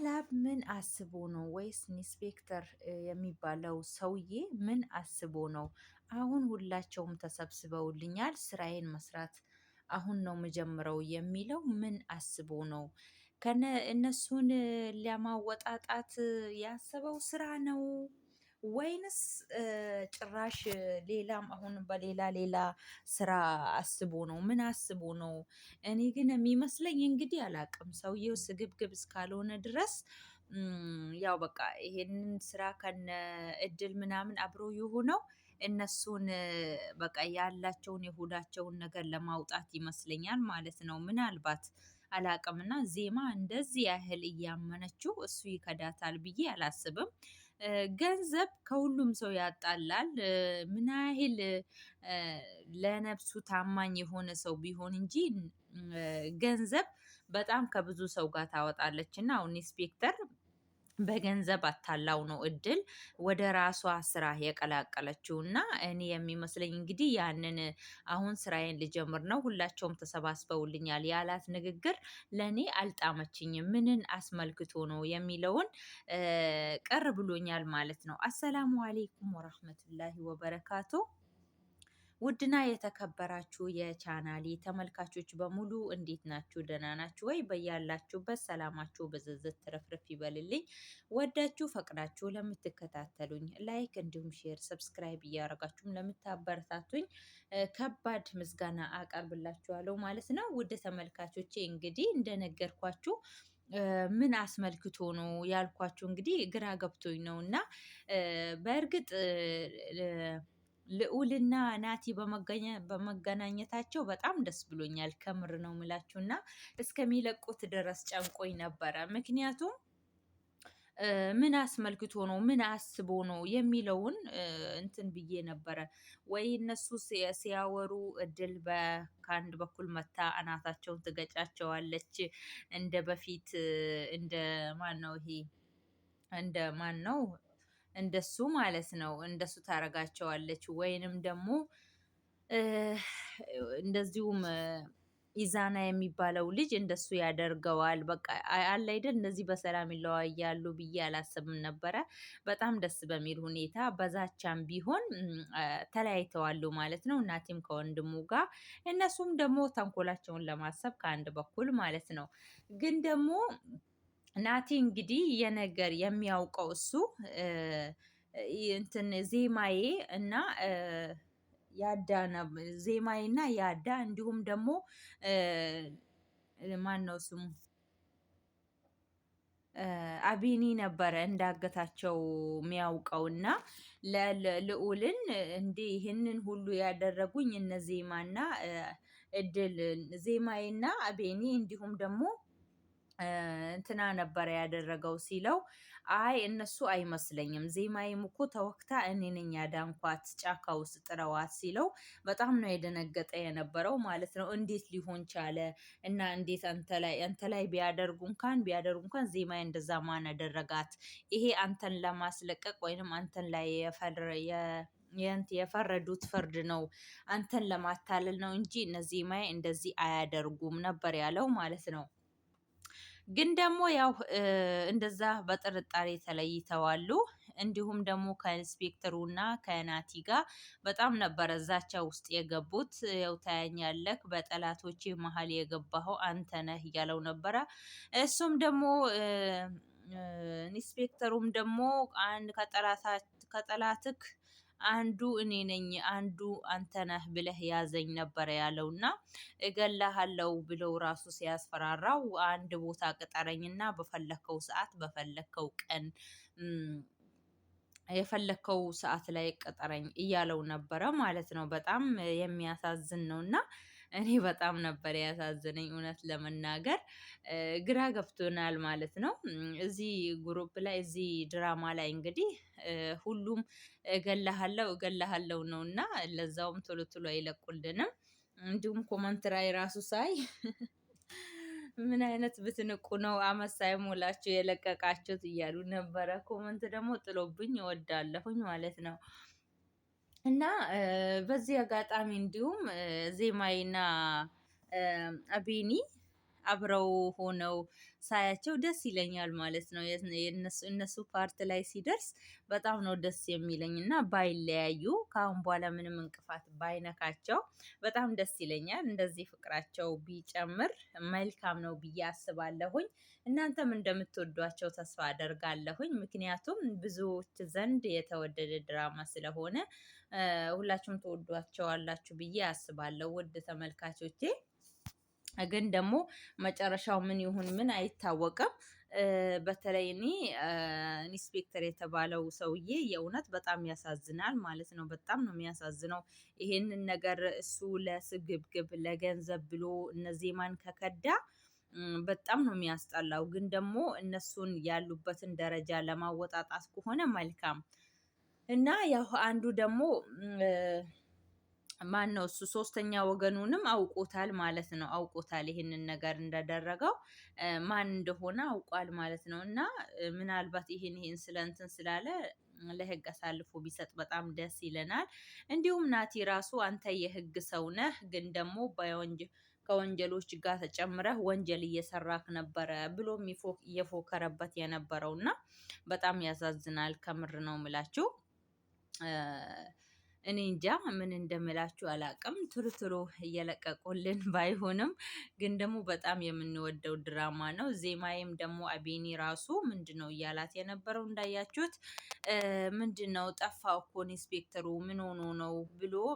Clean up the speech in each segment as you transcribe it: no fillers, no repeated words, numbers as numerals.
አላብ ምን አስቦ ነው? ወይስ ኢንስፔክተር የሚባለው ሰውዬ ምን አስቦ ነው? አሁን ሁላቸውም ተሰብስበውልኛል ስራዬን መስራት አሁን ነው የምጀምረው የሚለው ምን አስቦ ነው? እነሱን ለማወጣጣት ያሰበው ስራ ነው ወይንስ ጭራሽ ሌላም አሁን በሌላ ስራ አስቦ ነው? ምን አስቦ ነው? እኔ ግን የሚመስለኝ እንግዲህ አላቅም ሰውየው ስግብግብ እስካልሆነ ድረስ ያው በቃ ይሄንን ስራ ከነ እድል ምናምን አብሮ የሆነው እነሱን በቃ ያላቸውን የሆዳቸውን ነገር ለማውጣት ይመስለኛል ማለት ነው። ምናልባት አላቅምና ዜማ እንደዚህ ያህል እያመነችው እሱ ይከዳታል ብዬ አላስብም። ገንዘብ ከሁሉም ሰው ያጣላል። ምን ያህል ለነፍሱ ታማኝ የሆነ ሰው ቢሆን እንጂ ገንዘብ በጣም ከብዙ ሰው ጋር ታወጣለች እና አሁን ኢንስፔክተር በገንዘብ አታላው ነው እድል ወደ ራሷ ስራ የቀላቀለችው እና እኔ የሚመስለኝ እንግዲህ ያንን አሁን ስራዬን ልጀምር ነው ሁላቸውም ተሰባስበውልኛል ያላት ንግግር ለኔ አልጣመችኝም። ምንን አስመልክቶ ነው የሚለውን ቅር ብሎኛል ማለት ነው። አሰላሙ አሌይኩም ወራህመቱላሂ ወበረካቱ። ውድና የተከበራችሁ የቻናሌ ተመልካቾች በሙሉ እንዴት ናችሁ? ደህና ናችሁ ወይ? በያላችሁበት ሰላማችሁ ብዝዝት ትረፍርፍ ይበልልኝ። ወዳችሁ ፈቅዳችሁ ለምትከታተሉኝ ላይክ እንዲሁም ሼር ሰብስክራይብ እያደረጋችሁም ለምታበረታቱኝ ከባድ ምስጋና አቀርብላችኋለሁ ማለት ነው። ውድ ተመልካቾቼ እንግዲህ እንደነገርኳችሁ ምን አስመልክቶ ነው ያልኳችሁ እንግዲህ ግራ ገብቶኝ ነው እና በእርግጥ ልዑልና ናቲ በመገናኘታቸው በጣም ደስ ብሎኛል። ከምር ነው ምላችሁና እስከሚለቁት ድረስ ጨንቆኝ ነበረ። ምክንያቱም ምን አስመልክቶ ነው ምን አስቦ ነው የሚለውን እንትን ብዬ ነበረ። ወይ እነሱ ሲያወሩ እድል ከአንድ በኩል መታ አናታቸውን ትገጫቸዋለች እንደ በፊት እንደ ማን ነው ይሄ እንደ ማን ነው እንደሱ ማለት ነው እንደሱ ታረጋቸዋለች። ወይንም ደግሞ እንደዚሁም ኢዛና የሚባለው ልጅ እንደሱ ያደርገዋል። በቃ አለ አይደል እንደዚህ በሰላም ይለዋያሉ ብዬ አላሰብም ነበረ። በጣም ደስ በሚል ሁኔታ በዛቻም ቢሆን ተለያይተዋሉ ማለት ነው። እናቴም ከወንድሙ ጋር እነሱም ደግሞ ተንኮላቸውን ለማሰብ ከአንድ በኩል ማለት ነው። ግን ደግሞ ናቲ እንግዲህ የነገር የሚያውቀው እሱ እንትን ዜማዬ እና ያዳ ዜማዬ እና ያዳ እንዲሁም ደግሞ ማን ነው ስሙ አቢኒ ነበረ እንዳገታቸው የሚያውቀውና ለልዑልን እንዴ ይህንን ሁሉ ያደረጉኝ እነ ዜማና እድል ዜማዬና አቤኒ እንዲሁም ደግሞ እንትና ነበረ ያደረገው ሲለው አይ እነሱ አይመስለኝም ዜማዬም እኮ ተወክታ እኔ ነኝ ያዳንኳት ጫካ ውስጥ ጥረዋት ሲለው በጣም ነው የደነገጠ የነበረው ማለት ነው። እንዴት ሊሆን ቻለ? እና እንዴት አንተ ላይ ቢያደርጉ እንኳን ዜማዬ እንደዛ ማን ያደረጋት? ይሄ አንተን ለማስለቀቅ ወይንም አንተን ላይ የፈረዱት ፍርድ ነው አንተን ለማታለል ነው እንጂ እነዚህ ማይ እንደዚህ አያደርጉም ነበር ያለው ማለት ነው። ግን ደግሞ ያው እንደዛ በጥርጣሬ ተለይተዋሉ። እንዲሁም ደግሞ ከኢንስፔክተሩ እና ከናቲ ጋር በጣም ነበረ ዛቻ ውስጥ የገቡት። ያው ታያኛለህ በጠላቶቼ መሀል የገባኸው አንተ ነህ እያለው ነበረ። እሱም ደግሞ ኢንስፔክተሩም ደግሞ አንድ ከጠላትክ አንዱ እኔ ነኝ አንዱ አንተ ነህ ብለህ ያዘኝ ነበረ ያለውና እገላሃለው ብለው ራሱ ሲያስፈራራው አንድ ቦታ ቅጠረኝና በፈለከው ሰዓት በፈለከው ቀን የፈለከው ሰዓት ላይ ቅጠረኝ እያለው ነበረ ማለት ነው። በጣም የሚያሳዝን ነው እና እኔ በጣም ነበር ያሳዝነኝ እውነት ለመናገር ግራ ገብቶናል ማለት ነው። እዚህ ግሩፕ ላይ እዚህ ድራማ ላይ እንግዲህ ሁሉም እገላሃለው ነው እና ለዛውም ቶሎ ቶሎ አይለቁልንም። እንዲሁም ኮመንት ላይ ራሱ ሳይ ምን አይነት ብትንቁ ነው አመት ሳይሞላችሁ የለቀቃችሁት እያሉ ነበረ። ኮመንት ደግሞ ጥሎብኝ እወዳለሁኝ ማለት ነው። እና በዚህ አጋጣሚ እንዲሁም ዜማይና አቤኒ አብረው ሆነው ሳያቸው ደስ ይለኛል ማለት ነው። እነሱ ፓርት ላይ ሲደርስ በጣም ነው ደስ የሚለኝ እና ባይለያዩ ከአሁን በኋላ ምንም እንቅፋት ባይነካቸው በጣም ደስ ይለኛል። እንደዚህ ፍቅራቸው ቢጨምር መልካም ነው ብዬ አስባለሁኝ። እናንተም እንደምትወዷቸው ተስፋ አደርጋለሁኝ። ምክንያቱም ብዙዎች ዘንድ የተወደደ ድራማ ስለሆነ ሁላችሁም ትወዷቸዋላችሁ ብዬ አስባለሁ ውድ ተመልካቾቼ። ግን ደግሞ መጨረሻው ምን ይሁን ምን አይታወቅም። በተለይ እኔ ኢንስፔክተር የተባለው ሰውዬ የእውነት በጣም ያሳዝናል ማለት ነው። በጣም ነው የሚያሳዝነው። ይሄንን ነገር እሱ ለስግብግብ ለገንዘብ ብሎ እነዚህ ማን ከከዳ በጣም ነው የሚያስጠላው። ግን ደግሞ እነሱን ያሉበትን ደረጃ ለማወጣጣት ከሆነ መልካም እና ያው አንዱ ደግሞ ማን ነው እሱ ሶስተኛ ወገኑንም አውቆታል ማለት ነው። አውቆታል ይሄንን ነገር እንዳደረገው ማን እንደሆነ አውቋል ማለት ነው። እና ምናልባት ይሄን ስለ እንትን ስላለ ለህግ አሳልፎ ቢሰጥ በጣም ደስ ይለናል። እንዲሁም ናቲ ራሱ አንተ የህግ ሰው ነህ፣ ግን ደግሞ ከወንጀሎች ጋር ተጨምረህ ወንጀል እየሰራክ ነበረ ብሎ እየፎከረበት የነበረው እና በጣም ያሳዝናል። ከምር ነው ምላችሁ። እኔ እንጃ ምን እንደምላችሁ አላቅም። ቶሎ ቶሎ እየለቀቁልን ባይሆንም ግን ደግሞ በጣም የምንወደው ድራማ ነው። ዜማዬም ደግሞ አቤኒ ራሱ ምንድነው እያላት የነበረው እንዳያችሁት ምንድነው ጠፋው እኮ ኢንስፔክተሩ ምን ሆኖ ነው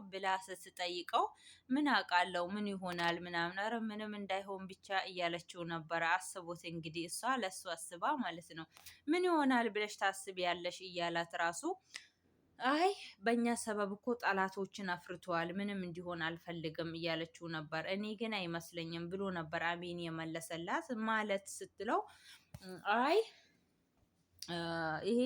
ብላ ስትጠይቀው ምን አውቃለሁ ምን ይሆናል ምናምን፣ ኧረ ምንም እንዳይሆን ብቻ እያለችው ነበረ። አስቡት እንግዲህ እሷ ለሱ አስባ ማለት ነው። ምን ይሆናል ብለሽ ታስቢያለሽ እያላት ራሱ አይ በእኛ ሰበብ እኮ ጠላቶችን አፍርተዋል፣ ምንም እንዲሆን አልፈልግም እያለችው ነበር። እኔ ግን አይመስለኝም ብሎ ነበር አቤን የመለሰላት። ማለት ስትለው አይ ይሄ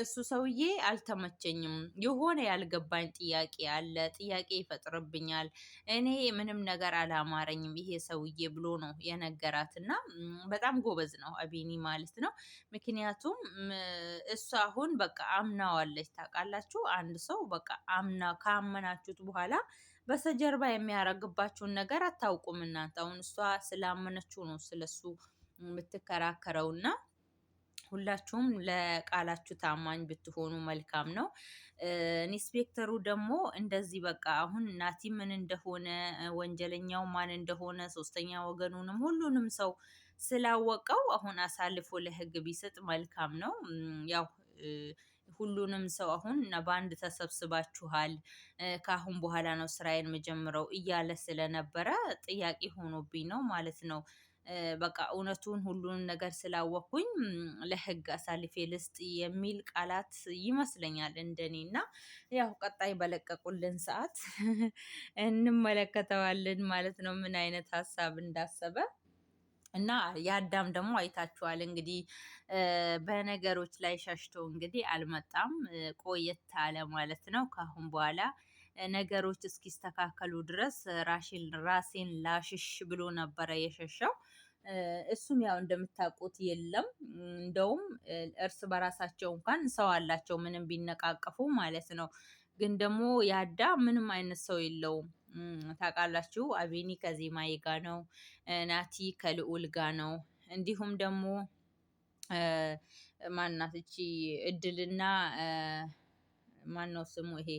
እሱ ሰውዬ አልተመቸኝም፣ የሆነ ያልገባኝ ጥያቄ አለ፣ ጥያቄ ይፈጥርብኛል፣ እኔ ምንም ነገር አላማረኝም ይሄ ሰውዬ ብሎ ነው የነገራት። እና በጣም ጎበዝ ነው አቤኒ ማለት ነው። ምክንያቱም እሱ አሁን በቃ አምናዋለች። ታውቃላችሁ አንድ ሰው በቃ ካመናችሁት በኋላ በስተጀርባ የሚያረግባችሁን ነገር አታውቁም እናንተ። አሁን እሷ ስላመነችው ነው ስለሱ የምትከራከረውና ሁላችሁም ለቃላችሁ ታማኝ ብትሆኑ መልካም ነው። ኢንስፔክተሩ ደግሞ እንደዚህ በቃ አሁን ናቲ ምን እንደሆነ ወንጀለኛው ማን እንደሆነ ሶስተኛ ወገኑንም ሁሉንም ሰው ስላወቀው አሁን አሳልፎ ለህግ ቢሰጥ መልካም ነው። ያው ሁሉንም ሰው አሁን በአንድ ተሰብስባችኋል፣ ከአሁን በኋላ ነው ስራዬን መጀመረው እያለ ስለነበረ ጥያቄ ሆኖብኝ ነው ማለት ነው። በቃ እውነቱን ሁሉንም ነገር ስላወቅኩኝ ለህግ አሳልፌ ልስጥ የሚል ቃላት ይመስለኛል እንደኔ። እና ያው ቀጣይ በለቀቁልን ሰዓት እንመለከተዋለን ማለት ነው ምን አይነት ሀሳብ እንዳሰበ። እና የአዳም ደግሞ አይታችኋል እንግዲህ በነገሮች ላይ ሸሽቶ እንግዲህ አልመጣም፣ ቆየት አለ ማለት ነው። ከአሁን በኋላ ነገሮች እስኪስተካከሉ ድረስ ራሴን ላሽሽ ብሎ ነበረ የሸሸው። እሱም ያው እንደምታውቁት የለም። እንደውም እርስ በራሳቸው እንኳን ሰው አላቸው ምንም ቢነቃቀፉ ማለት ነው። ግን ደግሞ ያዳ ምንም አይነት ሰው የለውም። ታውቃላችሁ አቤኒ ከዜማዬ ጋ ነው፣ ናቲ ከልዑል ጋ ነው። እንዲሁም ደግሞ ማናት እቺ እድልና ማነው ስሙ ይሄ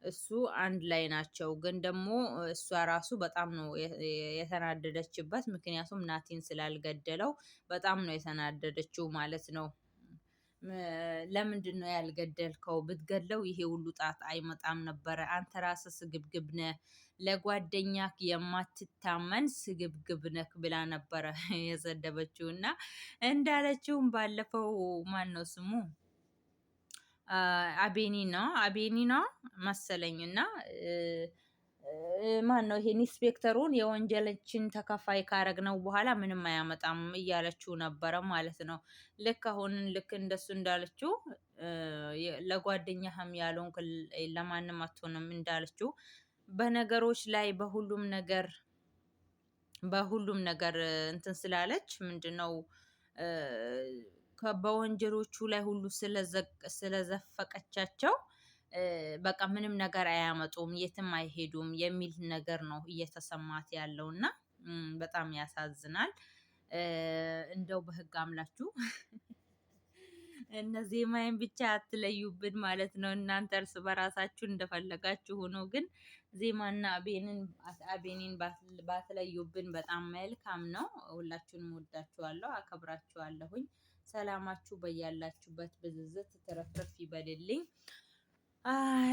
እሱ አንድ ላይ ናቸው። ግን ደግሞ እሷ ራሱ በጣም ነው የተናደደችበት። ምክንያቱም ናቲን ስላልገደለው በጣም ነው የተናደደችው ማለት ነው። ለምንድን ነው ያልገደልከው? ብትገድለው ይሄ ሁሉ ጣት አይመጣም ነበረ። አንተ ራስህ ስግብግብ ነህ፣ ለጓደኛክ የማትታመን ስግብግብ ነክ ብላ ነበረ የሰደበችው። እና እንዳለችውም ባለፈው ማን ነው ስሙ አቤኒና መሰለኝ። እና ማን ነው ይሄ ኢንስፔክተሩን የወንጀለችን ተከፋይ ካረግነው በኋላ ምንም አያመጣም እያለችው ነበረ ማለት ነው። ልክ አሁን ልክ እንደሱ እንዳለችው ለጓደኛህም ያለውን ለማንም አትሆንም እንዳለችው በነገሮች ላይ በሁሉም ነገር እንትን ስላለች ምንድነው በወንጀሎቹ ላይ ሁሉ ስለዘፈቀቻቸው በቃ ምንም ነገር አያመጡም፣ የትም አይሄዱም የሚል ነገር ነው እየተሰማት ያለው። እና በጣም ያሳዝናል። እንደው በህግ አምላችሁ እነዚህ ማይን ብቻ አትለዩብን ማለት ነው። እናንተ እርስ በራሳችሁ እንደፈለጋችሁ ሆኖ ግን ዜማና አቤኒን ባትለዩብን በጣም መልካም ነው። ሁላችሁንም ወዳችኋለሁ፣ አከብራችኋለሁኝ። ሰላማችሁ በያላችሁበት ብዝዝት ትረፍረፍ ይበልልኝ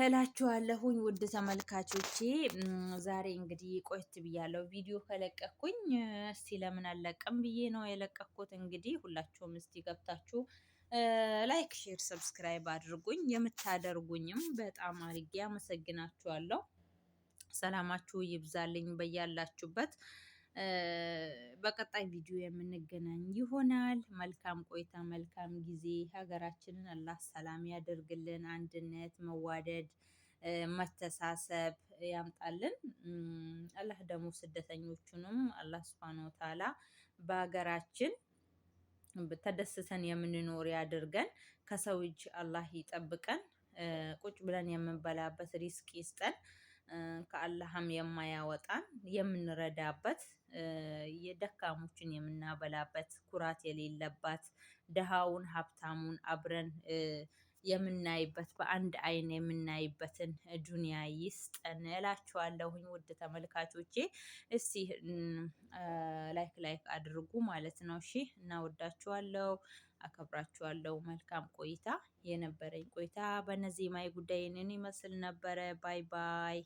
እላችኋለሁኝ ውድ ተመልካቾቼ። ዛሬ እንግዲህ ቆየት ብያለሁ ቪዲዮ ከለቀኩኝ። እስቲ ለምን አለቀም ብዬ ነው የለቀኩት። እንግዲህ ሁላችሁም እስቲ ገብታችሁ ላይክ፣ ሼር፣ ሰብስክራይብ አድርጉኝ። የምታደርጉኝም በጣም አድርጌ አመሰግናችኋለሁ። ሰላማችሁ ይብዛልኝ በያላችሁበት። በቀጣይ ቪዲዮ የምንገናኝ ይሆናል። መልካም ቆይታ፣ መልካም ጊዜ። ሀገራችንን አላህ ሰላም ያደርግልን። አንድነት፣ መዋደድ፣ መተሳሰብ ያምጣልን። አላህ ደግሞ ስደተኞቹንም አላህ ሱብሃነሁ ወተዓላ በሀገራችን ተደስተን የምንኖር ያድርገን። ከሰው እጅ አላህ ይጠብቀን። ቁጭ ብለን የምንበላበት ሪስክ ይስጠን። ከአላህም የማያወጣን የምንረዳበት፣ የደካሞችን የምናበላበት፣ ኩራት የሌለባት፣ ደሃውን ሀብታሙን አብረን የምናይበት፣ በአንድ አይን የምናይበትን ዱንያ ይስጠን እላችኋለሁኝ ውድ ተመልካቾቼ። እስቲ ላይክ አድርጉ ማለት ነው። እሺ፣ እናወዳችኋለሁ፣ አከብራችኋለሁ። መልካም ቆይታ። የነበረኝ ቆይታ በነዚህ ማይ ጉዳይ ይመስል ነበረ። ባይ ባይ።